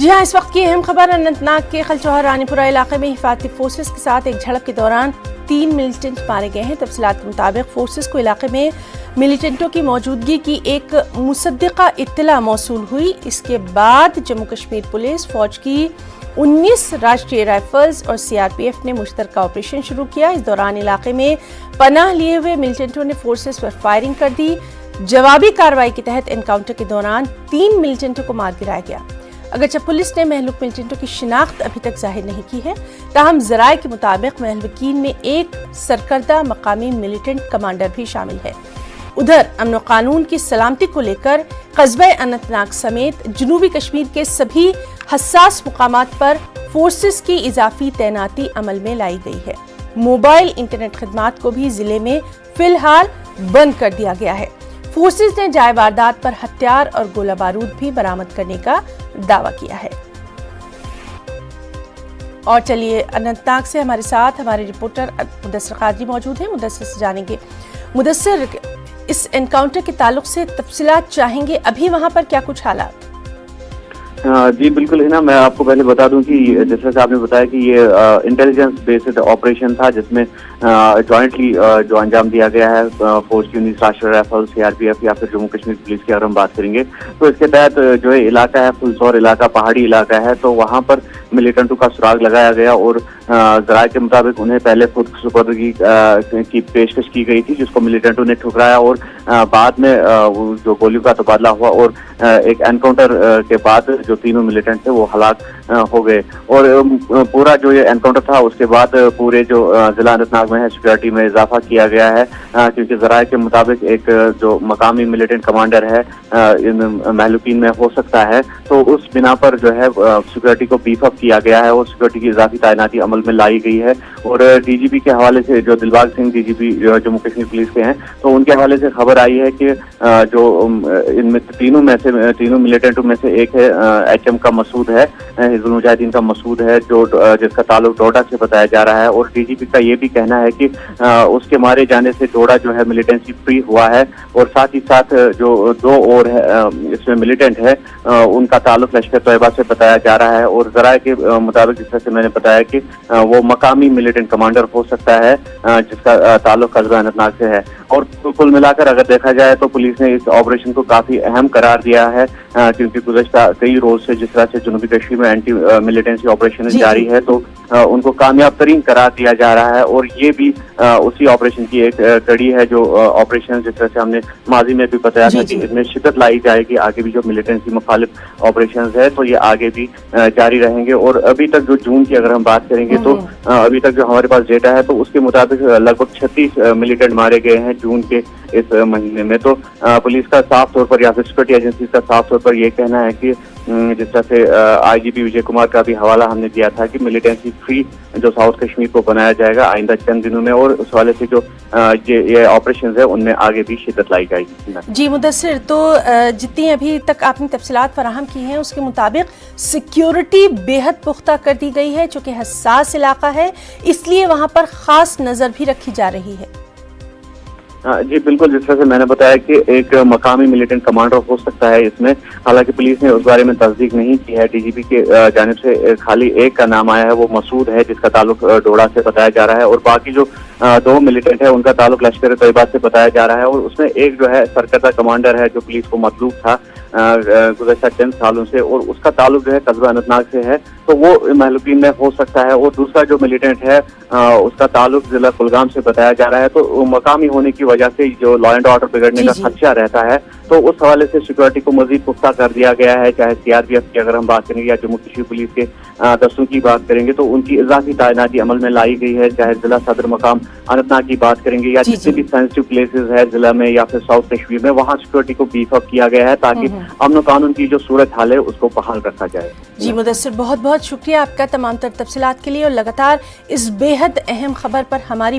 जी हाँ, इस वक्त की अहम खबर अनंतनाग के खलचौहर रानीपुरा इलाके में हिफाजती फोर्सेस के साथ एक झड़प के दौरान 3 मिलिटेंट मारे गए हैं। तफसीलात के मुताबिक फोर्सेस को इलाके में मिलिटेंटों की मौजूदगी की एक मुसद्दिका इत्तला मौसूल हुई। इसके बाद जम्मू कश्मीर पुलिस, फौज की 19 राष्ट्रीय राइफल्स और सीआरपीएफ ने मुश्तरका ऑपरेशन शुरू किया। इस दौरान इलाके में पनाह लिए हुए मिलिटेंटों ने फोर्सेस पर फायरिंग कर दी। जवाबी कार्रवाई के तहत एनकाउंटर के दौरान 3 मिलिटेंटों को मार गिराया गया। अगरचे पुलिस ने महलूक मिलिटेंटों की शिनाख्त अभी तक जाहिर नहीं की है, ताहम ज़राए के मुताबिक महलूकीन में एक सरकर्दा मकामी मिलिटेंट कमांडर भी शामिल है। उधर अमन कानून की सलामती को लेकर कस्बे अनंतनाग समेत जनूबी कश्मीर के सभी हसास मुकामात पर फोर्सेस की इजाफी तैनाती अमल में लाई गई है। मोबाइल इंटरनेट खदमात को भी जिले में फिलहाल बंद कर दिया गया है। फोर्सेस ने जाए वारदात पर हथियार और गोला बारूद भी बरामद करने का दावा किया है। और चलिए, अनंतनाग से हमारे साथ हमारे रिपोर्टर मुदस्सिर कादरी मौजूद हैं। मुदस्सिर से जानेंगे, मुदस्सिर, इस एनकाउंटर के ताल्लुक से तफसीलात चाहेंगे, अभी वहां पर क्या कुछ हालात? जी बिल्कुल है ना। मैं आपको पहले बता दूं कि जैसे कि आपने बताया कि ये इंटेलिजेंस बेस्ड ऑपरेशन था, जिसमें जॉइंटली जो अंजाम दिया गया है फौज की 19 राष्ट्रीय राइफल, सीआरपीएफ या फिर जम्मू कश्मीर पुलिस की अगर हम बात करेंगे तो इसके तहत जो है इलाका है फुलसौर इलाका, पहाड़ी इलाका है, तो वहां पर मिलिटेंटों का सुराग लगाया गया और ज़राए के मुताबिक उन्हें पहले खुद सुपुर्दगी की पेशकश की गई थी, जिसको मिलिटेंटों ने ठुकराया और बाद में जो गोलियों का तबादला हुआ और एक एनकाउंटर के बाद जो तीनों मिलिटेंट थे वो हलाक हो गए। और पूरा जो ये एनकाउंटर था उसके बाद पूरे जो जिला अनंतनाग में है सिक्योरिटी में इजाफा किया गया है, क्योंकि ज़राए के मुताबिक एक जो मकामी मिलिटेंट कमांडर है महलूकीन में हो सकता है, तो उस बिना पर जो है सिक्योरिटी को बीफ अप किया गया है और सिक्योरिटी की इजाफी तैनाती अमल में लाई गई है। और डीजीपी के हवाले से, जो दिलबाग सिंह डीजीपी जम्मू कश्मीर पुलिस के हैं, तो उनके हवाले से खबर आई है कि जो इनमें तीनों मिलिटेंटों में से एक है एचएम का मसूद है, हिजबुल मुजाहिदीन का मसूद है, जो जिसका ताल्लुक डोडा से बताया जा रहा है। और डीजीपी का ये भी कहना है कि उसके मारे जाने से डोडा जो है मिलिटेंसी फ्री हुआ है और साथ ही साथ जो 2 और है इसमें मिलिटेंट है उनका ताल्लुक लश्कर तैयबा से बताया जा रहा है। और ज़राए के मुताबिक जिस तरह से मैंने बताया कि वो मकामी मिलिटेंट कमांडर हो सकता है जिसका ताल्लुक कस्बा अनंतनाग से है। और कुल मिलाकर अगर देखा जाए तो पुलिस ने इस ऑपरेशन को काफी अहम करार दिया है, क्योंकि गुज़श्ता कई रोज से जिस तरह से जनूबी कश्मीर में एंटी मिलिटेंसी ऑपरेशन जारी है, तो उनको कामयाब तरीन करार दिया जा रहा है। और ये भी उसी ऑपरेशन की एक कड़ी है, जो ऑपरेशन जिस तरह से हमने माजी में भी बताया था कि इसमें शिद्दत लाई जाएगी। आगे भी जो मिलिटेंसी मुखालिफ ऑपरेशन है तो ये आगे भी जारी रहेंगे। और अभी तक जो जून की अगर हम बात करेंगे तो अभी तक जो हमारे पास डेटा है तो उसके मुताबिक लगभग 36 मिलिटेंट मारे गए हैं जून के इस महीने में। तो पुलिस का साफ तौर पर या फिर सिक्योरिटी एजेंसी का साफ तौर पर ये कहना है कि जिस तरह से आईजीपी विजय कुमार का भी हवाला हमने दिया था कि मिलिटेंसी फ्री जो साउथ कश्मीर को बनाया जाएगा आइंदा चंद दिनों में, और उस वाले से जो ये ऑपरेशन है उनमें आगे भी शिद्दत लाई जाएगी। जी मुदस्सिर, तो जितनी अभी तक आपने तफसीलात फराहम की हैं उसके मुताबिक सिक्योरिटी बेहद पुख्ता कर दी गई है, चूँकि हसास इलाका है इसलिए वहाँ पर खास नज़र भी रखी जा रही है। जी बिल्कुल, जिस तरह से मैंने बताया कि एक मकामी मिलिटेंट कमांडर हो सकता है इसमें, हालांकि पुलिस ने उस बारे में तस्दीक नहीं की है। डीजीपी के जानिब से खाली एक का नाम आया है, वो मसूद है जिसका ताल्लुक डोडा से बताया जा रहा है, और बाकी जो 2 मिलिटेंट है उनका ताल्लुक लश्कर तैयबा से बताया जा रहा है। और उसमें एक जो है सरकर्दा कमांडर है जो पुलिस को मतलूब था गुज़श्ता चंद सालों से, और उसका ताल्लुक जो है कस्बा अनंतनाग से है, तो वो महलूकीन में हो सकता है। और दूसरा जो मिलिटेंट है उसका ताल्लुक जिला कुलगाम से बताया जा रहा है। तो मकामी होने की वजह से जो लॉ एंड ऑर्डर बिगड़ने का खदशा रहता है, तो उस हवाले से सिक्योरिटी को मजीद पुख्ता कर दिया गया है। चाहे सीआरपीएफ की अगर हम बात करेंगे या जम्मू कश्मीर पुलिस के दस्तों की बात करेंगे तो उनकी इजाफी तैनाती अमल में लाई गई है। चाहे जिला सदर मकाम अनंतनाग की बात करेंगे या जितने भी सेंसिटिव प्लेसेस है जिला में या फिर साउथ कश्मीर में, वहाँ सिक्योरिटी को बीफ अप किया गया है ताकि अमन कानून की जो सूरत हाल है उसको बहाल रखा जाए। जी मुदस्सिर, बहुत बहुत शुक्रिया आपका तमाम तर तफसीलात के लिए, और लगातार इस बेहद अहम खबर पर हमारी